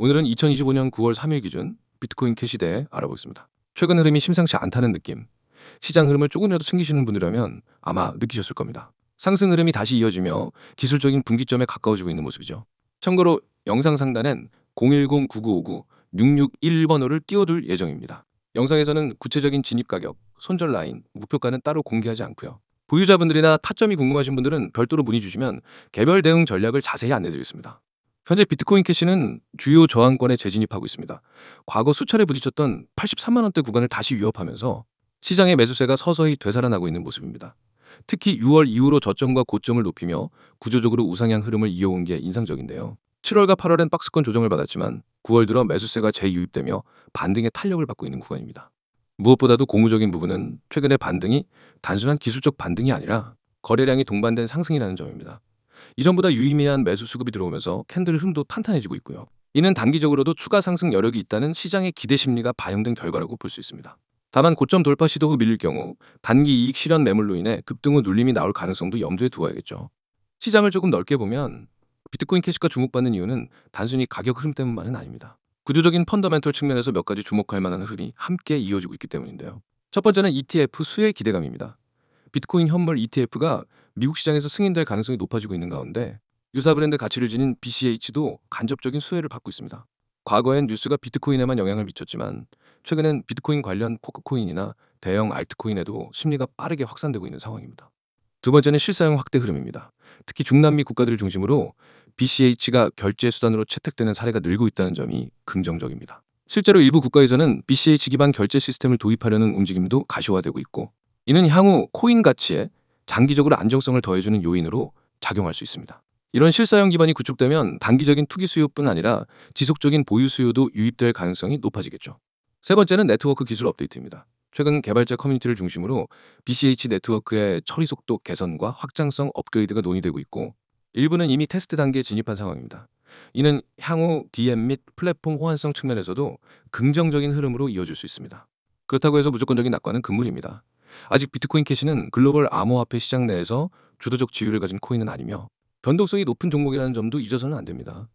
오늘은 2025년 9월 3일 기준 비트코인 캐시 대해 알아보겠습니다. 최근 흐름이 심상치 않다는 느낌, 시장 흐름을 조금이라도 챙기시는 분이라면 아마 느끼셨을 겁니다. 상승 흐름이 다시 이어지며 기술적인 분기점에 가까워지고 있는 모습이죠. 참고로 영상 상단엔 010-9959-6611번호를 띄워둘 예정입니다. 영상에서는 구체적인 진입 가격, 손절 라인, 목표가는 따로 공개하지 않고요. 보유자분들이나 타점이 궁금하신 분들은 별도로 문의 주시면 개별 대응 전략을 자세히 안내드리겠습니다. 현재 비트코인 캐시는 주요 저항권에 재진입하고 있습니다. 과거 수차례 부딪혔던 83만 원대 구간을 다시 위협하면서 시장의 매수세가 서서히 되살아나고 있는 모습입니다. 특히 6월 이후로 저점과 고점을 높이며 구조적으로 우상향 흐름을 이어온 게 인상적인데요. 7월과 8월엔 박스권 조정을 받았지만 9월 들어 매수세가 재유입되며 반등의 탄력을 받고 있는 구간입니다. 무엇보다도 고무적인 부분은 최근의 반등이 단순한 기술적 반등이 아니라 거래량이 동반된 상승이라는 점입니다. 이전보다 유의미한 매수 수급이 들어오면서 캔들 흐름도 탄탄해지고 있고요. 이는 단기적으로도 추가 상승 여력이 있다는 시장의 기대 심리가 반영된 결과라고 볼 수 있습니다. 다만 고점 돌파 시도 후 밀릴 경우 단기 이익 실현 매물로 인해 급등 후 눌림이 나올 가능성도 염두에 두어야겠죠. 시장을 조금 넓게 보면 비트코인 캐시가 주목받는 이유는 단순히 가격 흐름 때문만은 아닙니다. 구조적인 펀더멘털 측면에서 몇 가지 주목할 만한 흐름이 함께 이어지고 있기 때문인데요. 첫 번째는 ETF 수혜 기대감입니다. 비트코인 현물 ETF가 미국 시장에서 승인될 가능성이 높아지고 있는 가운데 유사 브랜드 가치를 지닌 BCH도 간접적인 수혜를 받고 있습니다. 과거엔 뉴스가 비트코인에만 영향을 미쳤지만 최근엔 비트코인 관련 포크코인이나 대형 알트코인에도 심리가 빠르게 확산되고 있는 상황입니다. 두 번째는 실사용 확대 흐름입니다. 특히 중남미 국가들을 중심으로 BCH가 결제 수단으로 채택되는 사례가 늘고 있다는 점이 긍정적입니다. 실제로 일부 국가에서는 BCH 기반 결제 시스템을 도입하려는 움직임도 가시화되고 있고, 이는 향후 코인 가치에 장기적으로 안정성을 더해주는 요인으로 작용할 수 있습니다. 이런 실사용 기반이 구축되면 단기적인 투기 수요뿐 아니라 지속적인 보유 수요도 유입될 가능성이 높아지겠죠. 세 번째는 네트워크 기술 업데이트입니다. 최근 개발자 커뮤니티를 중심으로 BCH 네트워크의 처리 속도 개선과 확장성 업그레이드가 논의되고 있고, 일부는 이미 테스트 단계에 진입한 상황입니다. 이는 향후 DM 및 플랫폼 호환성 측면에서도 긍정적인 흐름으로 이어질 수 있습니다. 그렇다고 해서 무조건적인 낙관은 금물입니다. 아직 비트코인 캐시는 글로벌 암호화폐 시장 내에서 주도적 지위를 가진 코인은 아니며 변동성이 높은 종목이라는 점도 잊어서는 안 됩니다.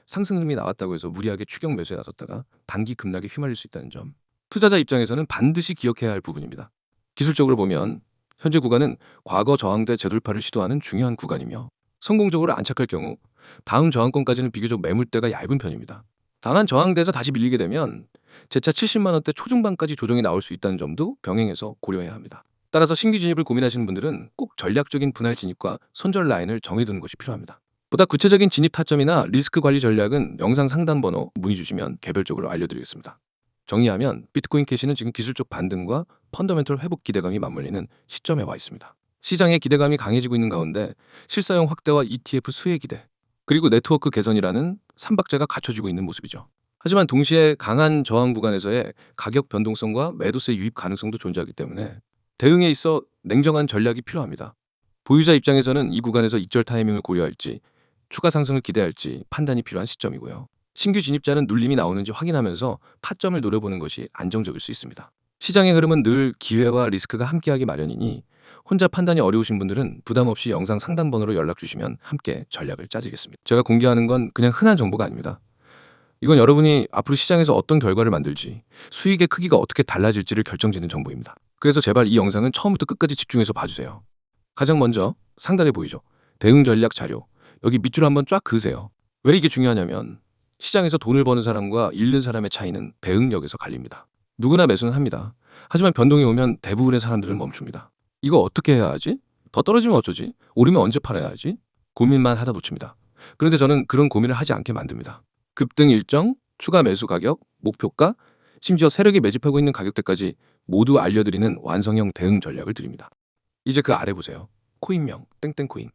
상승 흐름이 나왔다고 해서 무리하게 추격 매수에 나섰다가 단기 급락에 휘말릴 수 있다는 점, 투자자 입장에서는 반드시 기억해야 할 부분입니다. 기술적으로 보면 현재 구간은 과거 저항대 재돌파를 시도하는 중요한 구간이며 성공적으로 안착할 경우 다음 저항권까지는 비교적 매물대가 얇은 편입니다. 다만 저항대에서 다시 밀리게 되면 재차 70만 원대 초중반까지 조정이 나올 수 있다는 점도 병행해서 고려해야 합니다. 따라서 신규 진입을 고민하시는 분들은 꼭 전략적인 분할 진입과 손절 라인을 정해두는 것이 필요합니다. 보다 구체적인 진입 타점이나 리스크 관리 전략은 영상 상단 번호 문의 주시면 개별적으로 알려드리겠습니다. 정리하면 비트코인 캐시는 지금 기술적 반등과 펀더멘털 회복 기대감이 맞물리는 시점에 와 있습니다. 시장의 기대감이 강해지고 있는 가운데 실사용 확대와 ETF 수혜 기대, 그리고 네트워크 개선이라는 삼박자가 갖춰지고 있는 모습이죠. 하지만 동시에 강한 저항 구간에서의 가격 변동성과 매도세 유입 가능성도 존재하기 때문에 대응에 있어 냉정한 전략이 필요합니다. 보유자 입장에서는 이 구간에서 익절 타이밍을 고려할지 추가 상승을 기대할지 판단이 필요한 시점이고요. 신규 진입자는 눌림이 나오는지 확인하면서 타점을 노려보는 것이 안정적일 수 있습니다. 시장의 흐름은 늘 기회와 리스크가 함께하기 마련이니 혼자 판단이 어려우신 분들은 부담 없이 영상 상단 번호로 연락 주시면 함께 전략을 짜주겠습니다. 제가 공개하는 건 그냥 흔한 정보가 아닙니다. 이건 여러분이 앞으로 시장에서 어떤 결과를 만들지, 수익의 크기가 어떻게 달라질지를 결정짓는 정보입니다. 그래서 제발 이 영상은 처음부터 끝까지 집중해서 봐주세요. 가장 먼저 상단에 보이죠? 대응 전략 자료. 여기 밑줄 한번 쫙 그으세요. 왜 이게 중요하냐면 시장에서 돈을 버는 사람과 잃는 사람의 차이는 대응력에서 갈립니다. 누구나 매수는 합니다. 하지만 변동이 오면 대부분의 사람들은 멈춥니다. 이거 어떻게 해야 하지? 더 떨어지면 어쩌지? 오르면 언제 팔아야 하지? 고민만 하다 놓칩니다. 그런데 저는 그런 고민을 하지 않게 만듭니다. 급등 일정, 추가 매수 가격, 목표가, 심지어 세력이 매집하고 있는 가격대까지 모두 알려드리는 완성형 대응 전략을 드립니다. 이제 그 아래 보세요. 코인명, 땡땡코인.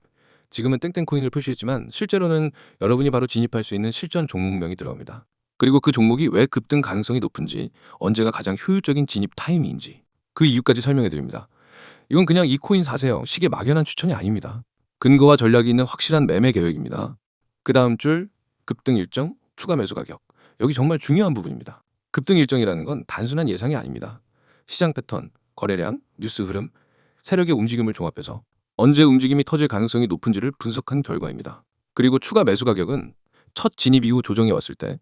지금은 땡땡코인을 표시했지만 실제로는 여러분이 바로 진입할 수 있는 실전 종목명이 들어갑니다. 그리고 그 종목이 왜 급등 가능성이 높은지, 언제가 가장 효율적인 진입 타이밍인지 그 이유까지 설명해 드립니다. 이건 그냥 이 코인 사세요, 식의 막연한 추천이 아닙니다. 근거와 전략이 있는 확실한 매매 계획입니다. 그 다음 줄 급등 일정, 추가 매수 가격. 여기 정말 중요한 부분입니다. 급등 일정이라는 건 단순한 예상이 아닙니다. 시장 패턴, 거래량, 뉴스 흐름, 세력의 움직임을 종합해서 언제 움직임이 터질 가능성이 높은지를 분석한 결과입니다. 그리고 추가 매수 가격은 첫 진입 이후 조정이 왔을 때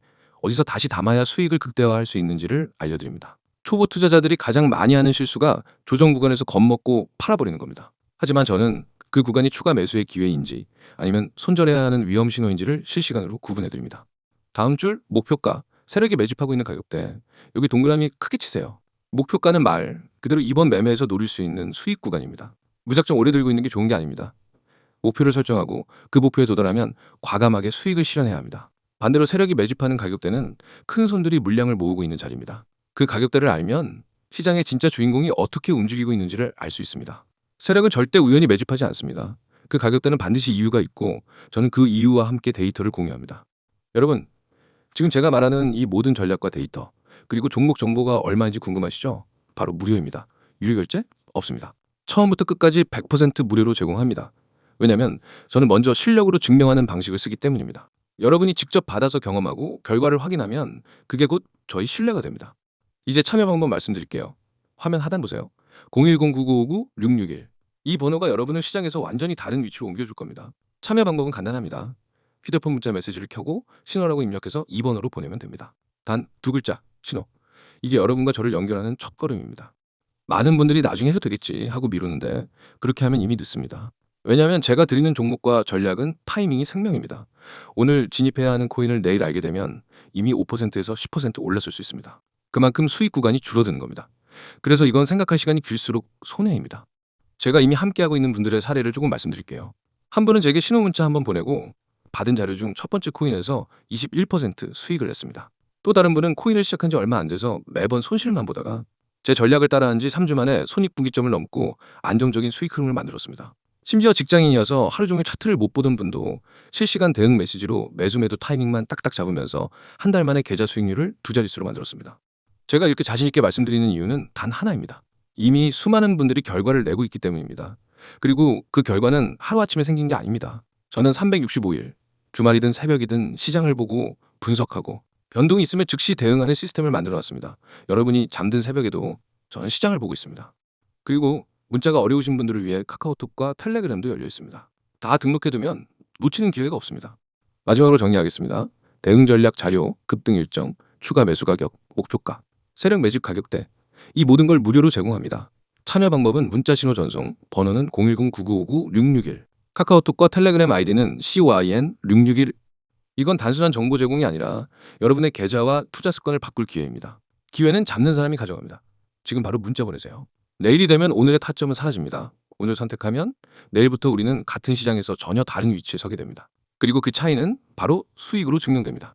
어디서 다시 담아야 수익을 극대화할 수 있는지를 알려드립니다. 초보 투자자들이 가장 많이 하는 실수가 조정 구간에서 겁먹고 팔아버리는 겁니다. 하지만 저는 그 구간이 추가 매수의 기회인지 아니면 손절해야 하는 위험 신호인지를 실시간으로 구분해드립니다. 다음 줄 목표가, 세력이 매집하고 있는 가격대, 여기 동그라미 크게 치세요. 목표가는 말 그대로 이번 매매에서 노릴 수 있는 수익 구간입니다. 무작정 오래 들고 있는 게 좋은 게 아닙니다. 목표를 설정하고 그 목표에 도달하면 과감하게 수익을 실현해야 합니다. 반대로 세력이 매집하는 가격대는 큰 손들이 물량을 모으고 있는 자리입니다. 그 가격대를 알면 시장의 진짜 주인공이 어떻게 움직이고 있는지를 알 수 있습니다. 세력은 절대 우연히 매집하지 않습니다. 그 가격대는 반드시 이유가 있고 저는 그 이유와 함께 데이터를 공유합니다. 여러분, 지금 제가 말하는 이 모든 전략과 데이터, 그리고 종목 정보가 얼마인지 궁금하시죠? 바로 무료입니다. 유료 결제 없습니다. 처음부터 끝까지 100% 무료로 제공합니다. 왜냐하면 저는 먼저 실력으로 증명하는 방식을 쓰기 때문입니다. 여러분이 직접 받아서 경험하고 결과를 확인하면 그게 곧 저희 신뢰가 됩니다. 이제 참여 방법 말씀드릴게요. 화면 하단 보세요. 010-9959-661. 이 번호가 여러분을 시장에서 완전히 다른 위치로 옮겨줄 겁니다. 참여 방법은 간단합니다. 휴대폰 문자 메시지를 켜고 신호라고 입력해서 이 번호로 보내면 됩니다. 단 두 글자, 신호. 이게 여러분과 저를 연결하는 첫걸음입니다. 많은 분들이 나중에 해도 되겠지 하고 미루는데 그렇게 하면 이미 늦습니다. 왜냐하면 제가 드리는 종목과 전략은 타이밍이 생명입니다. 오늘 진입해야 하는 코인을 내일 알게 되면 이미 5%에서 10% 올랐을 수 있습니다. 그만큼 수익 구간이 줄어드는 겁니다. 그래서 이건 생각할 시간이 길수록 손해입니다. 제가 이미 함께하고 있는 분들의 사례를 조금 말씀드릴게요. 한 분은 제게 신호 문자 한번 보내고 받은 자료 중 첫 번째 코인에서 21% 수익을 냈습니다. 또 다른 분은 코인을 시작한 지 얼마 안 돼서 매번 손실만 보다가 제 전략을 따라한 지 3주 만에 손익분기점을 넘고 안정적인 수익 흐름을 만들었습니다. 심지어 직장인이어서 하루 종일 차트를 못 보던 분도 실시간 대응 메시지로 매수 매도 타이밍만 딱딱 잡으면서 한 달 만에 계좌 수익률을 두 자릿수로 만들었습니다. 제가 이렇게 자신 있게 말씀드리는 이유는 단 하나입니다. 이미 수많은 분들이 결과를 내고 있기 때문입니다. 그리고 그 결과는 하루아침에 생긴 게 아닙니다. 저는 365일, 주말이든 새벽이든 시장을 보고 분석하고 변동이 있으면 즉시 대응하는 시스템을 만들어 놨습니다. 여러분이 잠든 새벽에도 저는 시장을 보고 있습니다. 그리고 문자가 어려우신 분들을 위해 카카오톡과 텔레그램도 열려 있습니다. 다 등록해두면 놓치는 기회가 없습니다. 마지막으로 정리하겠습니다. 대응 전략 자료, 급등 일정, 추가 매수 가격, 목표가, 세력 매집 가격대, 이 모든 걸 무료로 제공합니다. 참여 방법은 문자 신호 전송, 번호는 010-9959-661, 카카오톡과 텔레그램 아이디는 COIN661. 이건 단순한 정보 제공이 아니라 여러분의 계좌와 투자 습관을 바꿀 기회입니다. 기회는 잡는 사람이 가져갑니다. 지금 바로 문자 보내세요. 내일이 되면 오늘의 타점은 사라집니다. 오늘 선택하면 내일부터 우리는 같은 시장에서 전혀 다른 위치에 서게 됩니다. 그리고 그 차이는 바로 수익으로 증명됩니다.